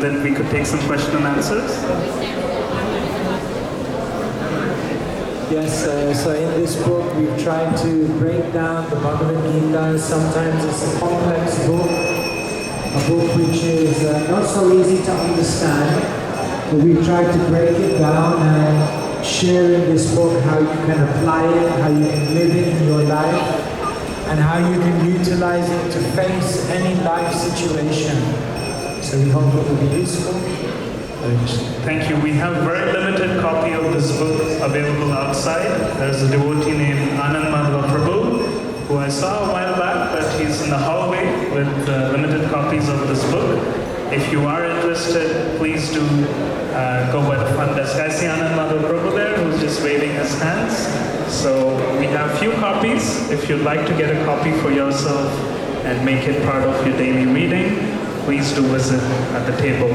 Then we could take some question and answers. Yes, so in this book we've tried to break down the Bhagavad Gita. Sometimes it's a complex book, a book which is not so easy to understand, but we've tried to break it down and share in this book how you can apply it, how you can live it in your life, and how you can utilize it to face any life situation. So we hope it will be useful. Thank you. We have a very limited copy of this book available outside. There's a devotee named Anand Madhava Prabhu, who I saw a while back, but he's in the hallway with limited copies of this book. If you are interested, please do go by the front desk. I see Anand Madhava Prabhu there, who's just waving his hands. So we have a few copies. If you'd like to get a copy for yourself and make it part of your daily reading, please do visit at the table.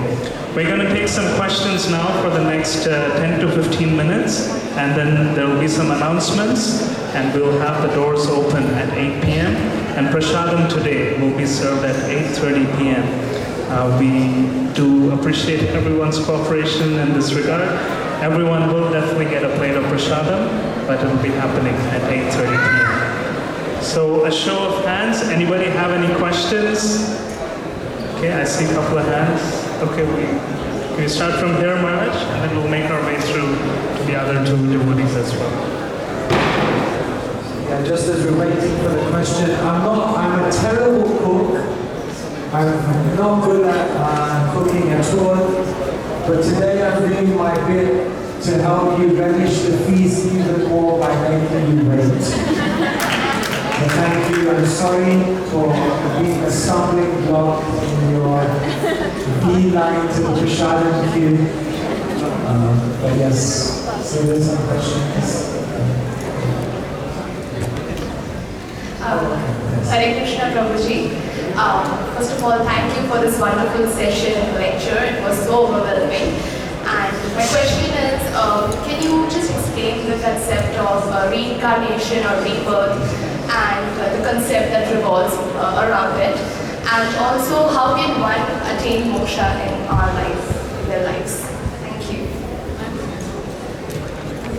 We're going to take some questions now for the next 10 to 15 minutes, and then there will be some announcements, and we'll have the doors open at 8 p.m. And Prasadam today will be served at 8:30 p.m. We do appreciate everyone's cooperation in this regard. Everyone will definitely get a plate of Prasadam, but it will be happening at 8:30 p.m. So a show of hands, anybody have any questions? Okay, I see a couple of hands. Okay, we start from here, Maharaj, and then we'll make our way through to the other two devotees as well. Yeah, just as we're waiting for the question, I'm a terrible cook. I'm not good at cooking at all, but today I'm doing my bit to help you relish the feast even more by making you wait. So thank you. I'm sorry for being a stumbling block in your beeline to the Prasadam queue. But yes, so there's some questions. Hare Krishna Prabhuji. First of all, thank you for this wonderful session and lecture. It was so overwhelming. And my question is, can you just explain the concept of reincarnation or rebirth and the concept that revolves around it? And also, how can one attain moksha in our life, in their lives? Thank you.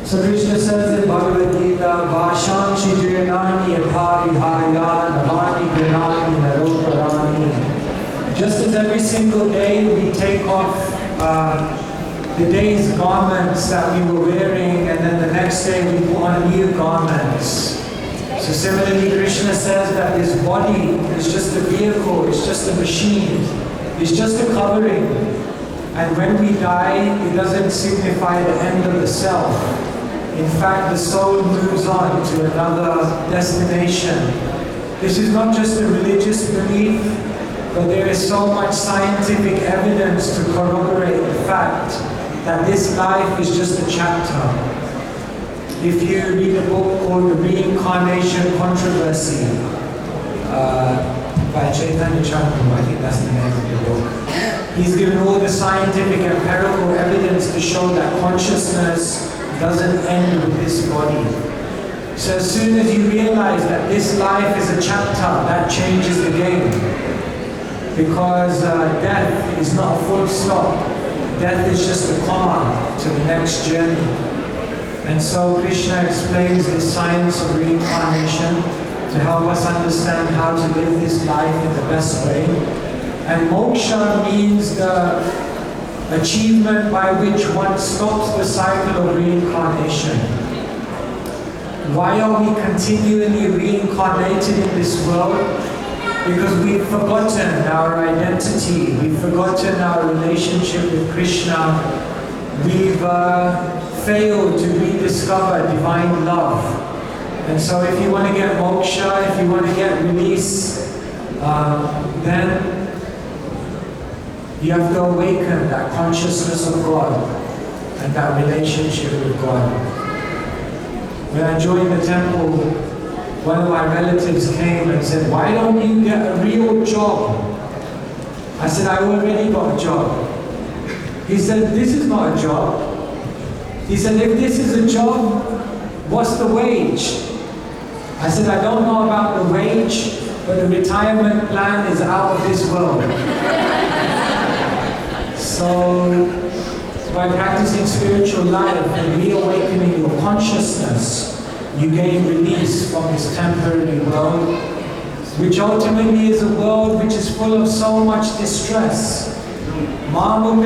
So Krishna says in Bhagavad Gita, Vashanshi Jayanani Abhavihaya Navani Granani Naroparani. Just as every single day we take off the day's garments that we were wearing, and then the next day we put on new garments. So similarly, Krishna says that this body is just a vehicle, it's just a machine, it's just a covering. And when we die, it doesn't signify the end of the self. In fact, the soul moves on to another destination. This is not just a religious belief, but there is so much scientific evidence to corroborate the fact that this life is just a chapter. If you read a book called The Reincarnation Controversy by Chaitanya Chakra, I think that's the name of the book. He's given all the scientific empirical evidence to show that consciousness doesn't end with this body. So as soon as you realize that this life is a chapter, that changes the game. Because death is not a full stop. Death is just a comma to the next journey. And so Krishna explains the science of reincarnation to help us understand how to live this life in the best way. And moksha means the achievement by which one stops the cycle of reincarnation. Why are we continually reincarnated in this world? Because we've forgotten our identity, we've forgotten our relationship with Krishna, we've failed to rediscover divine love. And so if you want to get moksha, if you want to get release, then you have to awaken that consciousness of God and that relationship with God. When I joined the temple, one of my relatives came and said, "Why don't you get a real job?" I said, "I already got a job." He said, "This is not a job." He said, "If this is a job, what's the wage?" I said, "I don't know about the wage, but the retirement plan is out of this world." So, by practicing spiritual life and reawakening your consciousness, you gain release from this temporary world, which ultimately is a world which is full of so much distress. Know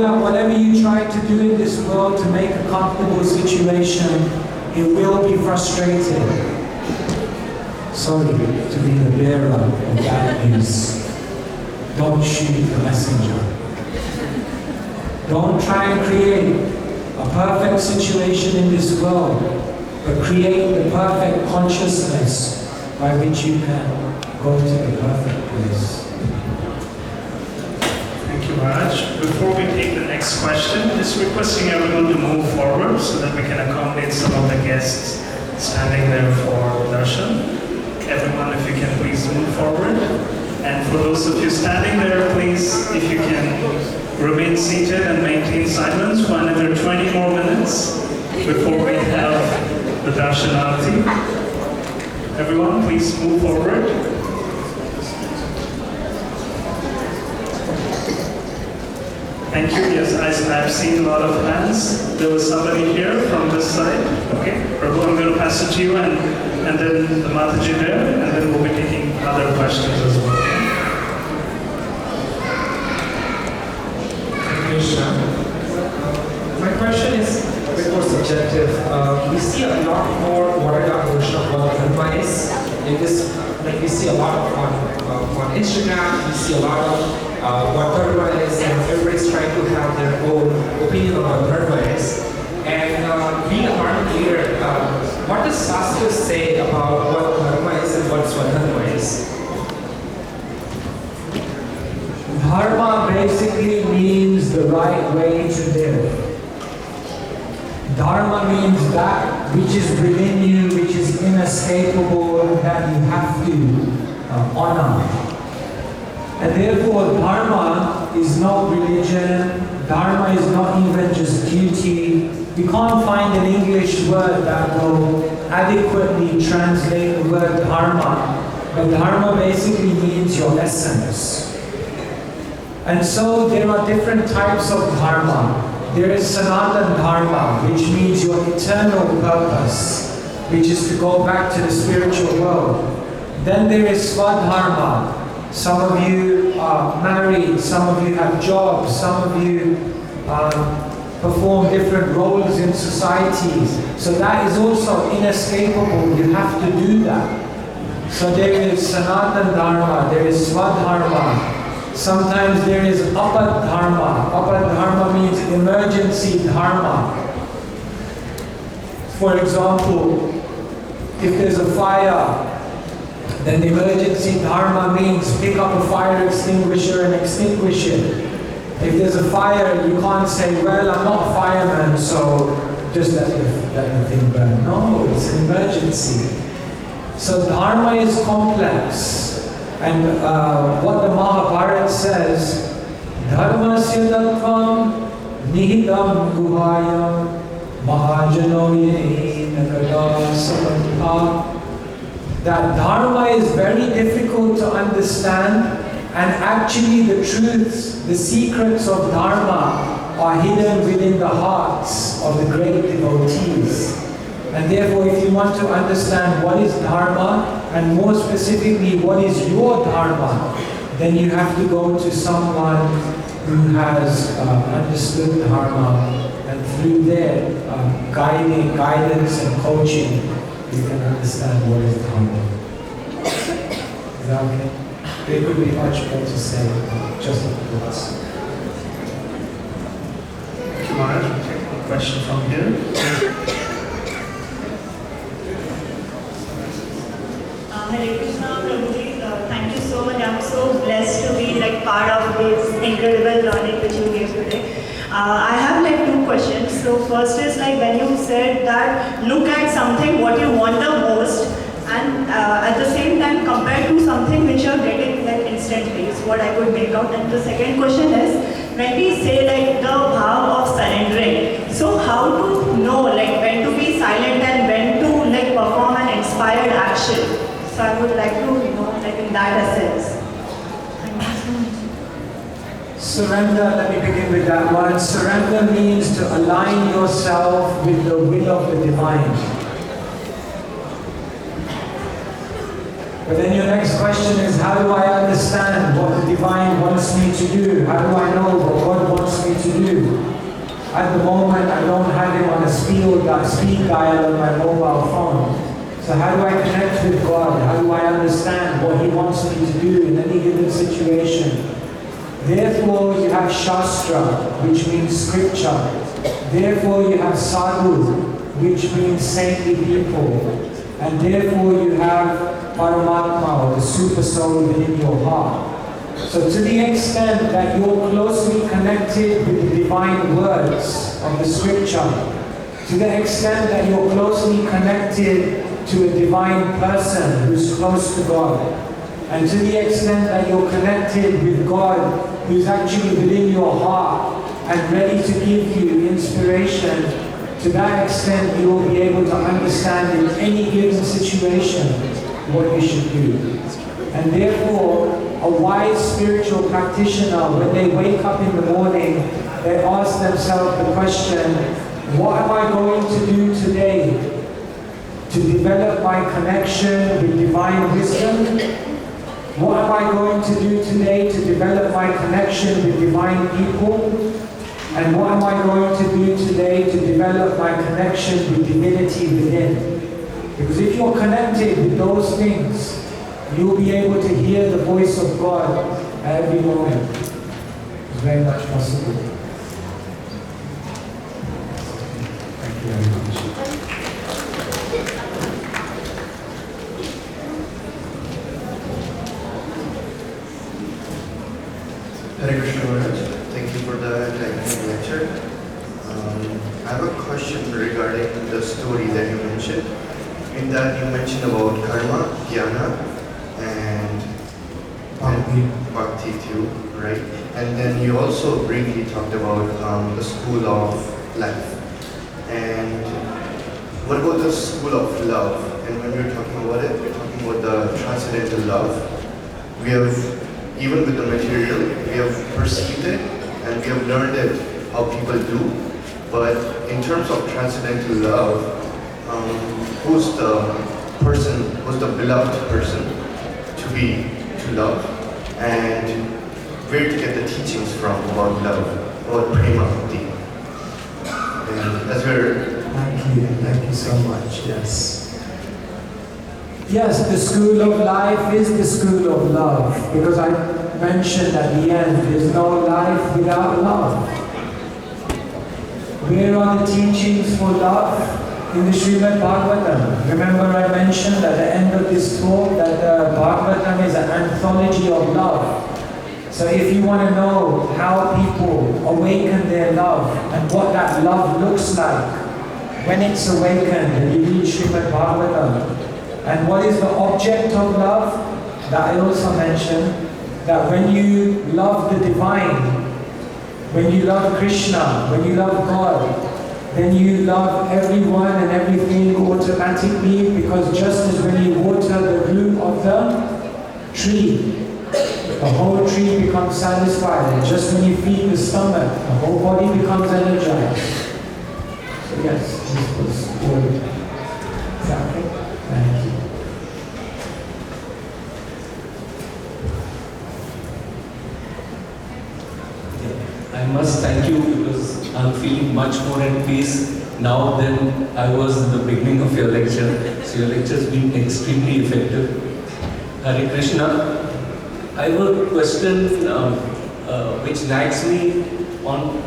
that whatever you try to do in this world to make a comfortable situation, it will be frustrated. Sorry to be the bearer of bad news. Don't shoot the messenger. Don't try and create a perfect situation in this world, but create the perfect consciousness by which you can go to the perfect place. Thank you, Maharaj. Before we take the next question, just requesting everyone to move forward so that we can accommodate some of the guests standing there for darshan. Everyone, if you can please move forward. And for those of you standing there, please, if you can remain seated and maintain silence for another 20 more minutes before we have the darshanarati. Everyone, please move forward. Thank you. Yes, I've seen a lot of hands. There was somebody here from this side. Okay, Prabhu, I'm going to pass it to you, and then the Mataji there, and then we'll be taking other questions as well. My question is a bit more subjective. We see a lot more watered-down version of what dharma is. In this, like we see a lot of on Instagram, we see a lot of what dharma is, and everybody's trying to have their own opinion on what dharma is. And being a dharma leader, what does Shastra say about what dharma is and what swadharma is? Dharma basically means the right way to live. Dharma means that which is within you, which is inescapable, and that you have to honor. And therefore, Dharma is not religion. Dharma is not even just duty. You can't find an English word that will adequately translate the word Dharma. But Dharma basically means your essence. And so there are different types of Dharma. There is Sanatana Dharma, which means your eternal purpose, which is to go back to the spiritual world. Then there is Swadharma. Some of you are married, some of you have jobs, some of you perform different roles in society. So that is also inescapable. You have to do that. So there is Sanatana Dharma, there is Swadharma. Sometimes there is Apadharma. Apadharma means emergency dharma. For example, if there's a fire, then the emergency dharma means pick up a fire extinguisher and extinguish it. If there's a fire, you can't say, well, I'm not a fireman, so just let the thing burn. No, it's an emergency. So dharma is complex. And what the Mahabharata says, Dharmasya tattvam nihidam guhayam mahajano yena kada samantha. That dharma is very difficult to understand, and actually the truths, the secrets of dharma are hidden within the hearts of the great devotees. And therefore, if you want to understand what is dharma, and more specifically what is your dharma, then you have to go to someone who has understood dharma, and through their guidance and coaching, you can understand what is dharma. Is that okay? There could be much more to say, just like this. Thank you, Maharaj. We'll take one question from here. Hare Krishna, Prabhuji. Thank you so much. I'm so blessed to be part of this incredible learning which you gave today. I have two questions. So first is when you said that look at something what you want the most, and at the same time compare to something which you're getting instantly is what I could make out. And the second question is when we say the bhav of surrendering, so how to know when to be silent and when to perform an inspired action? So I would like to know, like in that essence. Surrender, let me begin with that word. Surrender means to align yourself with the will of the divine. But then your next question is, how do I understand what the divine wants me to do? How do I know what God wants me to do? At the moment, I don't have him on a speed dial on my mobile phone. So how do I connect with God? How do I understand what he wants me to do in any given situation? Therefore, you have Shastra, which means scripture. Therefore, you have Sadhu, which means saintly people. And therefore, you have Paramatma, or the super soul within your heart. So to the extent that you're closely connected with the divine words of the scripture, to the extent that you're closely connected to a divine person who's close to God, and to the extent that you're connected with God who's actually within your heart and ready to give you inspiration, to that extent you will be able to understand in any given situation what you should do. And therefore, a wise spiritual practitioner, when they wake up in the morning, they ask themselves the question, what am I going to do today to develop my connection with divine wisdom? What am I going to do today to develop my connection with divine people? And what am I going to do today to develop my connection with divinity within? Because if you're connected with those things, you'll be able to hear the voice of God at every moment. It's very much possible. Thank you very much. Hare Krishna Maharaj, thank you for the enlightening lecture. I have a question regarding the story that you mentioned. In that you mentioned about karma, jnana, and bhakti too, right? And then you also briefly talked about the school of life. And what about the school of love? And when we're talking about it, we're talking about the transcendental love. We have, even with the material, we have perceived it and we have learned it how people do. But in terms of transcendental love, who's the person, who's the beloved person to love, and where to get the teachings from about love, about prema bhakti. And as we're... Thank you so much, yes. Yes, the school of life is the school of love, because I mentioned at the end, there's no life without love. Where are the teachings for love? In the Srimad Bhagavatam. Remember I mentioned at the end of this talk that the Bhagavatam is an anthology of love. So if you want to know how people awaken their love and what that love looks like when it's awakened, you read Srimad Bhagavatam. And what is the object of love? That I also mentioned, that when you love the divine, when you love Krishna, when you love God, then you love everyone and everything automatically, because just as when you water the root of the tree, the whole tree becomes satisfied. And just when you feed the stomach, the whole body becomes energized. So yes, this was good. Exactly. Thank you. I must thank you because I'm feeling much more at peace now than I was in the beginning of your lecture. So your lecture has been extremely effective. Hare Krishna. I have a question which nags me on,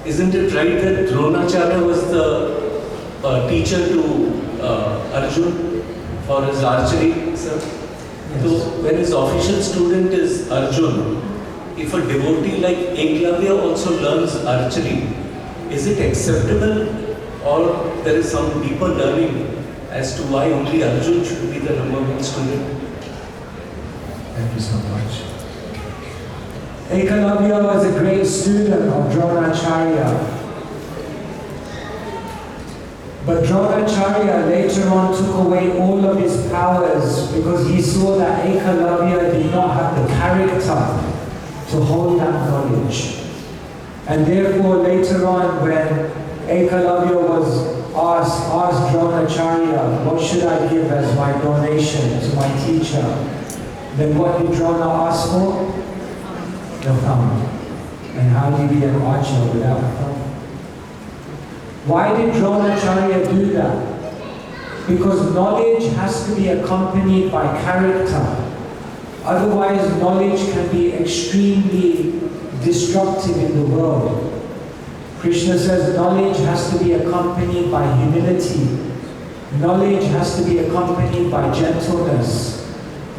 isn't it right that Dronacharya was the teacher to Arjun for his archery, sir? Yes. So when his official student is Arjun, if a devotee like Eklavya also learns archery, is it acceptable, or there is some deeper learning as to why only Arjun should be the #1 student? Thank you so much. Eklavya was a great student of Dronacharya. But Dronacharya later on took away all of his powers because he saw that Ekalavya did not have the character to hold that knowledge. And therefore later on when Ekalavya was asked Dronacharya, what should I give as my donation to my teacher? Then what did Drona ask for? The thumb. And how do you be an archer without a thumb? Why did Dronacharya do that? Because knowledge has to be accompanied by character. Otherwise, knowledge can be extremely destructive in the world. Krishna says knowledge has to be accompanied by humility. Knowledge has to be accompanied by gentleness.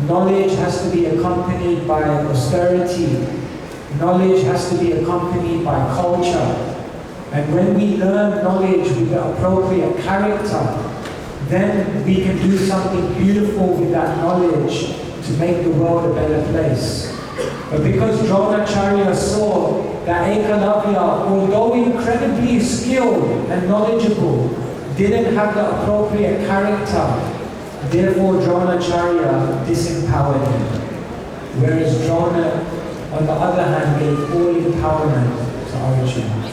Knowledge has to be accompanied by austerity. Knowledge has to be accompanied by culture. And when we learn knowledge with the appropriate character, then we can do something beautiful with that knowledge to make the world a better place. But because Dronacharya saw that Ekalavya, although incredibly skilled and knowledgeable, didn't have the appropriate character, therefore Dronacharya disempowered him. Whereas Drona, on the other hand, gave all empowerment to Arjuna.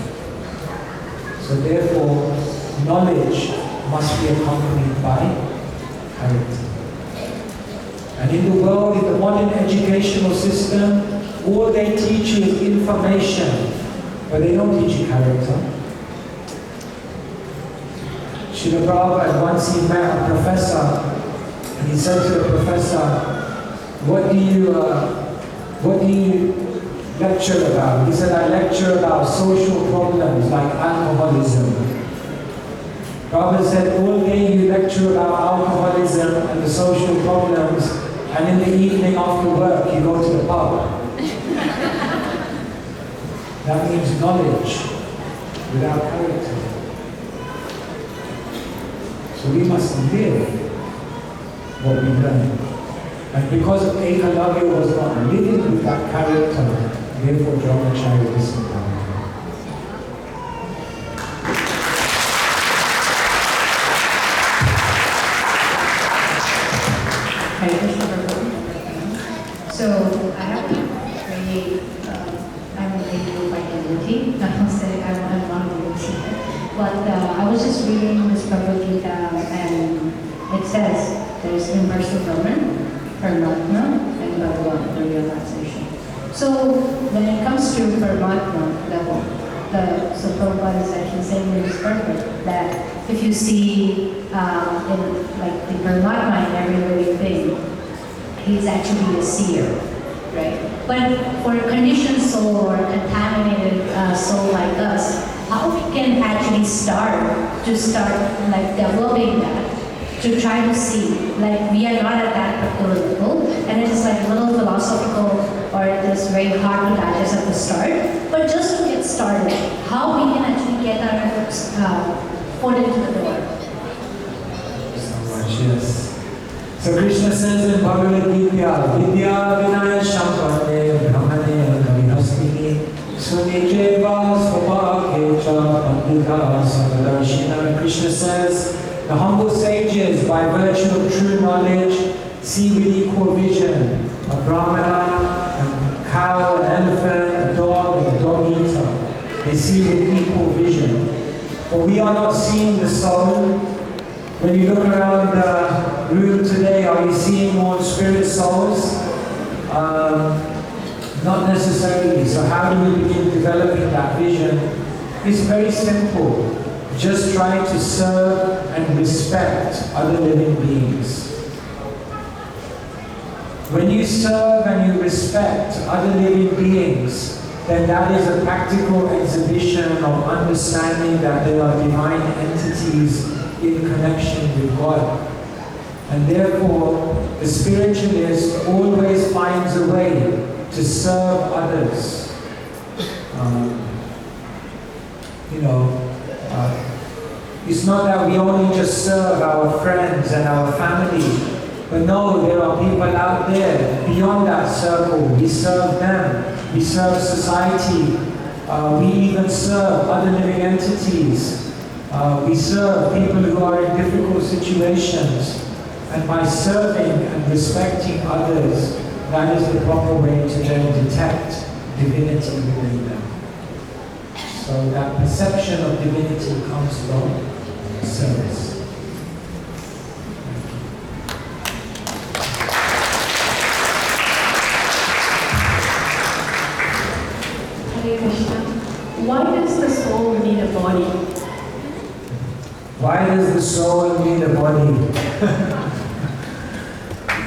So therefore, knowledge must be accompanied by character. And in the world, in the modern educational system, all they teach you is information, but they don't teach you character. Srila Prabhupada, once he met a professor, and he said to the professor, what do you lecture about? He said, I lecture about social problems like alcoholism. Prabhupada said, all day you lecture about alcoholism and the social problems, and in the evening after work you go to the pub. That means knowledge without character. So we must live what we learn. And because Ekalavya was not living with that character, therefore Dronacharya disempowered him. So I have really, I'm really vitality. I will say I'm one devotee. But I was just reading this Bhagavad Gita, and it says there's impersonal Brahman, Paramatma, and Bhagavan, the realization. So when it comes to Paramatma level, so Prabhupada is actually saying it is perfect, that if you see in, like the Paramatma in every living thing, he's actually a seer, right? But for a conditioned soul or a contaminated soul like us, how we can actually start like developing that, to try to see, like we are not at that particular level, and it is like a little philosophical or it is very hard to digest at the start, but just to get started, how we can actually get our foot into the door. So much, yes. So Krishna says in Bhagavad Gita, Vidya Vinaya Shampane Brahmane Kavihastini Sunijeva Svabhakecha Pandita Samadarshina. Krishna says, the humble sages, by virtue of true knowledge, see with equal vision a brahmana, a cow, an elephant, a dog, and a dog eater. They see with equal vision. But we are not seeing the soul. When you look around the room today, are you seeing more spirit souls? Not necessarily. So how do we begin developing that vision? It's very simple. Just try to serve and respect other living beings. When you serve and you respect other living beings, then that is a practical exhibition of understanding that they are divine entities in connection with God. And therefore, the spiritualist always finds a way to serve others. It's not that we only just serve our friends and our family, but no, there are people out there beyond that circle. We serve them. We serve society. We even serve other living entities. We serve people who are in difficult situations, and by serving and respecting others, that is the proper way to then detect divinity within them. So that perception of divinity comes from service. Hare Krishna. Why does the soul need a body? Why does the soul need a body?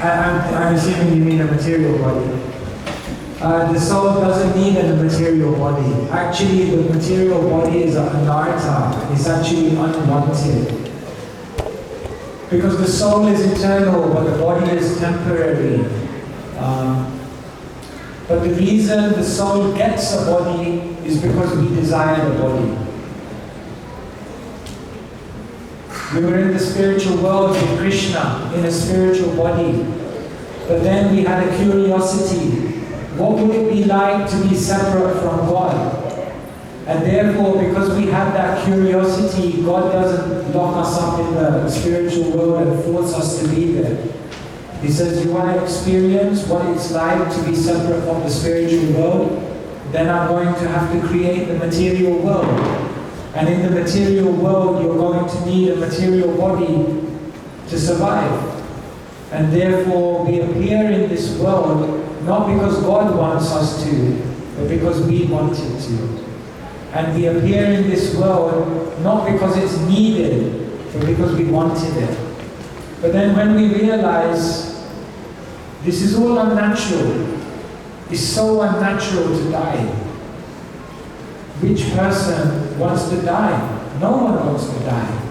I'm assuming you mean a material body. The soul doesn't need a material body. Actually, the material body is anartha. It's actually unwanted. Because the soul is eternal, but the body is temporary. But the reason the soul gets a body is because we desire the body. We were in the spiritual world with Krishna, in a spiritual body. But then we had a curiosity. What would it be like to be separate from God? And therefore, because we have that curiosity, God doesn't lock us up in the spiritual world and force us to be there. He says, you want to experience what it's like to be separate from the spiritual world? Then I'm going to have to create the material world. And in the material world, you're going to need a material body to survive. And therefore, we appear in this world not because God wants us to, but because we wanted to. And we appear in this world not because it's needed, but because we wanted it. But then when we realize this is all unnatural, it's so unnatural to die. Which person wants to die? No one wants to die.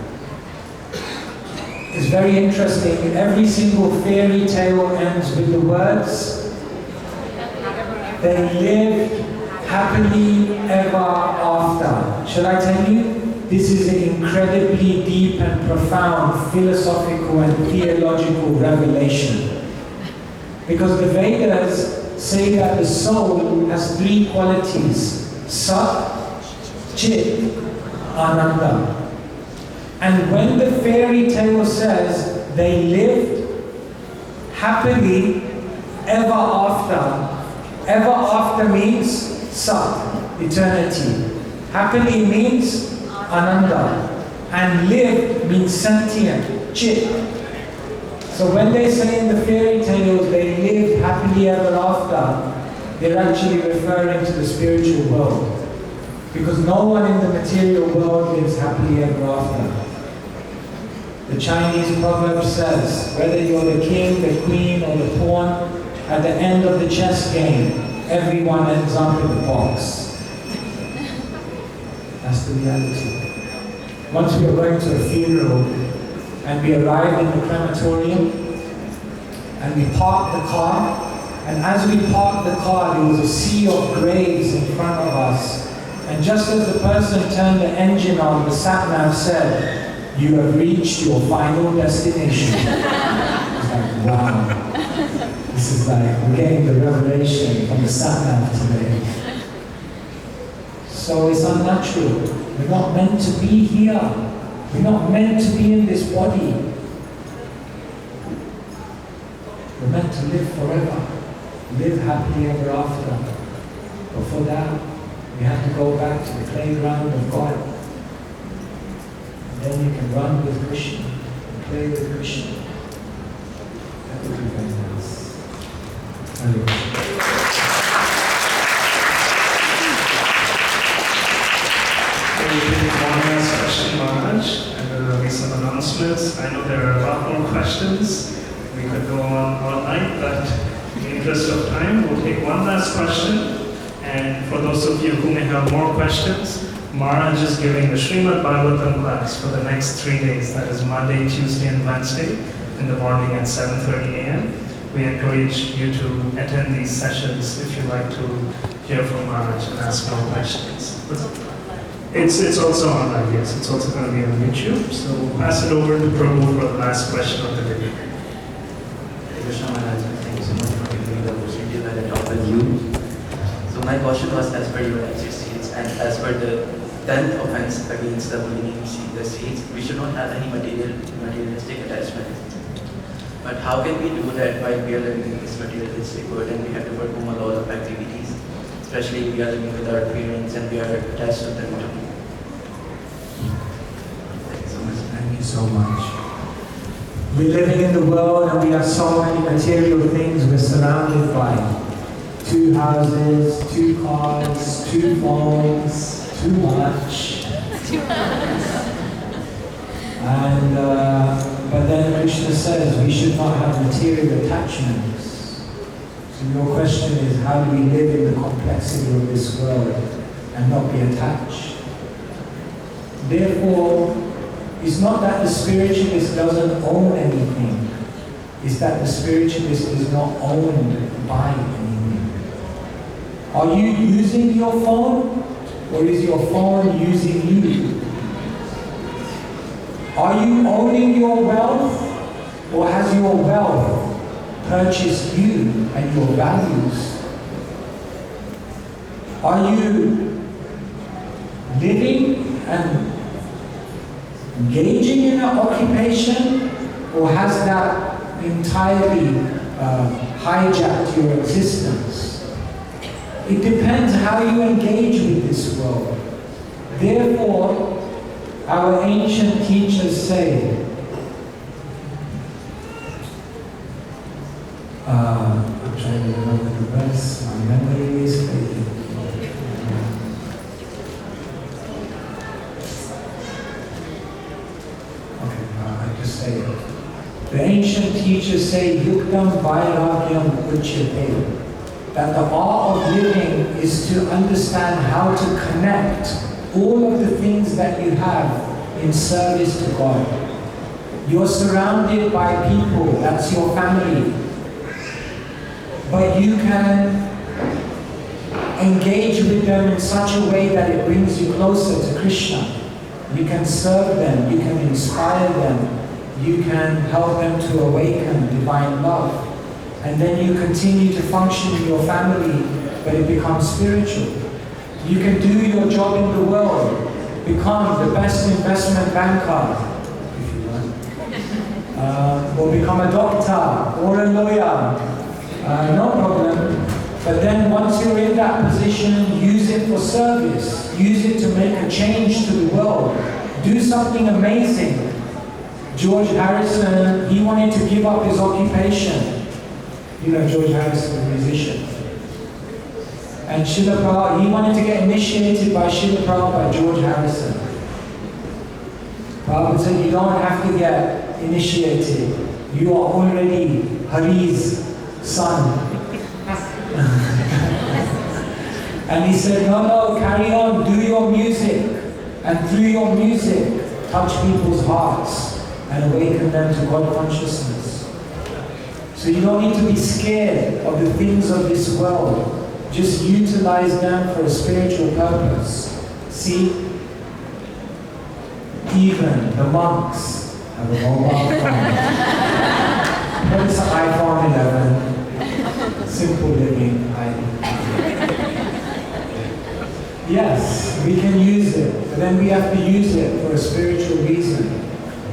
It's very interesting. Every single fairy tale ends with the words, they lived happily ever after. Shall I tell you? This is an incredibly deep and profound philosophical and theological revelation. Because the Vedas say that the soul has three qualities: Sat, Chit, Ananda. And when the fairy tale says they lived happily ever after means Sat, eternity. Happily means Ananda. And lived means sentient, Chit. So when they say in the fairy tales they lived happily ever after, they're actually referring to the spiritual world. Because no one in the material world lives happily ever after. The Chinese proverb says, whether you're the king, the queen, or the pawn, at the end of the chess game, everyone ends up in the box. That's the reality. Once we were going to a funeral, and we arrived in the crematorium, and we parked the car, and as we parked the car, there was a sea of graves in front of us. And just as the person turned the engine on, the sat-nav said, "You have reached your final destination." It's like, wow. This is like, we're getting the revelation from the sat-nav today. So it's unnatural. We're not meant to be here. We're not meant to be in this body. We're meant to live forever. Live happily ever after. But for that, we have to go back to the playground of God. And then you can run with Krishna and play with Krishna. That would be very nice. We'll take one last question, Maharaj, and then there'll be some announcements. I know there are a lot more questions. We could go on all night, but in the interest of time, we'll take one last question. And for those of you who may have more questions, Maharaj is giving the Srimad Bhagavatam class for the next 3 days. That is Monday, Tuesday, and Wednesday in the morning at 7:30 a.m. We encourage you to attend these sessions if you'd like to hear from Maharaj and ask more questions. It's also online, yes. It's also going to be on YouTube. So we'll pass it over to Prabhu for the last question of the day. Krishna Maharaj, thank you so much for giving me the opportunity to talk with you. So my question was as per your experience and as per the 10th offense against the beginning the states, we should not have any materialistic attachment. But how can we do that while we are living in this materialistic world and we have to perform a lot of activities, especially if we are living with our parents and we are attached to them? Thank you so much. Thank you so much. We're living in the world and we have so many material things we're surrounded by. 2 houses, 2 cars, 2 phones, too much. And but then Krishna says we should not have material attachments. So your question is, how do we live in the complexity of this world and not be attached? Therefore, it's not that the spiritualist doesn't own anything. It's that the spiritualist is not owned by anything. Are you using your phone, or is your phone using you? Are you owning your wealth, or has your wealth purchased you and your values? Are you living and engaging in an occupation, or has that entirely hijacked your existence? It depends how you engage with this world. Therefore, our ancient teachers say, I'm trying to remember the verse, my memory is fading. I just say it. The ancient teachers say, Yuktam Vairagyam Uchyate, that the art of living is to understand how to connect all of the things that you have in service to God. You're surrounded by people, that's your family. But you can engage with them in such a way that it brings you closer to Krishna. You can serve them, you can inspire them, you can help them to awaken divine love. And then you continue to function in your family, but it becomes spiritual. You can do your job in the world, become the best investment banker, if you want, or become a doctor or a lawyer, no problem. But then once you're in that position, use it for service. Use it to make a change to the world. Do something amazing. George Harrison, he wanted to give up his occupation. You know George Harrison, the musician. And Srila Prabhupada, he wanted to get initiated by Srila Prabhupada, George Harrison. Prabhupada said, you don't have to get initiated. You are already Hari's son. And he said, no, carry on, do your music. And through your music, touch people's hearts and awaken them to God consciousness. So you don't need to be scared of the things of this world. Just utilize them for a spiritual purpose. See? Even the monks have a mobile phone. But it's an iPhone 11. Simple living. Yes, we can use it, but then we have to use it for a spiritual reason,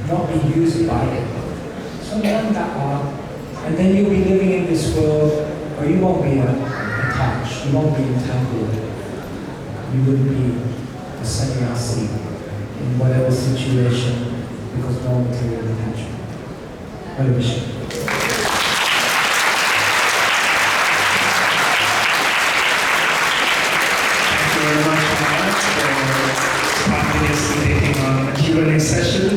not be used by it. So learn that art, and then you'll be living in this world, or you won't be attached, you won't be entangled. You will be a sannyasi in whatever situation, because no material attachment. Hare Krishna. Q&A session.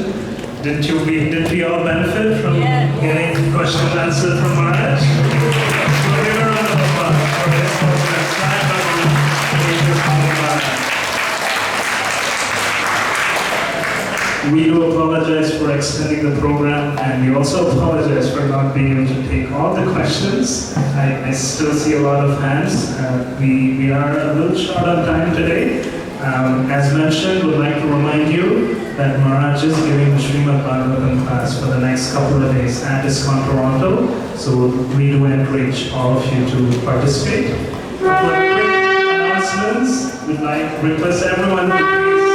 Did we all benefit from getting questions answered from Maharaj? So give a round of applause for his performance. We do apologize for extending the program, and we also apologize for not being able to take all the questions. I still see a lot of hands. We are a little short on time today. As mentioned, we'd like to remind you that Maharaj is giving the Srimad Bhagavatam class for the next couple of days at ISKCON Toronto, so we do encourage all of you to participate. For quick announcements, we'd like to request everyone to please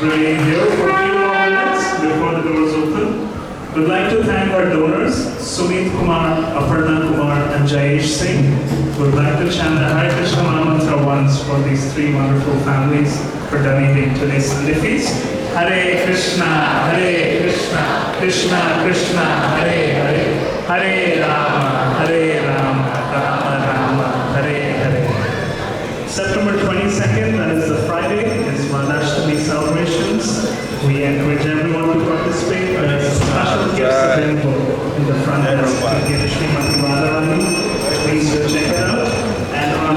remain here for a few more minutes before the doors open. We'd like to thank our donors, Sumit Kumar, Aparna Kumar, and Jayesh Singh. We'd like to chant the Hare Krishna Mantra once for these three wonderful families for donating to this Sunday feast. Hare Krishna, Krishna Krishna, Hare Hare, Hare Rama, Rama Rama, Hare Hare. September 22nd, that is the Friday, is Radhashtami celebrations. We encourage everyone to participate. There are special gifts available in the front desk to give Srimati Radharani.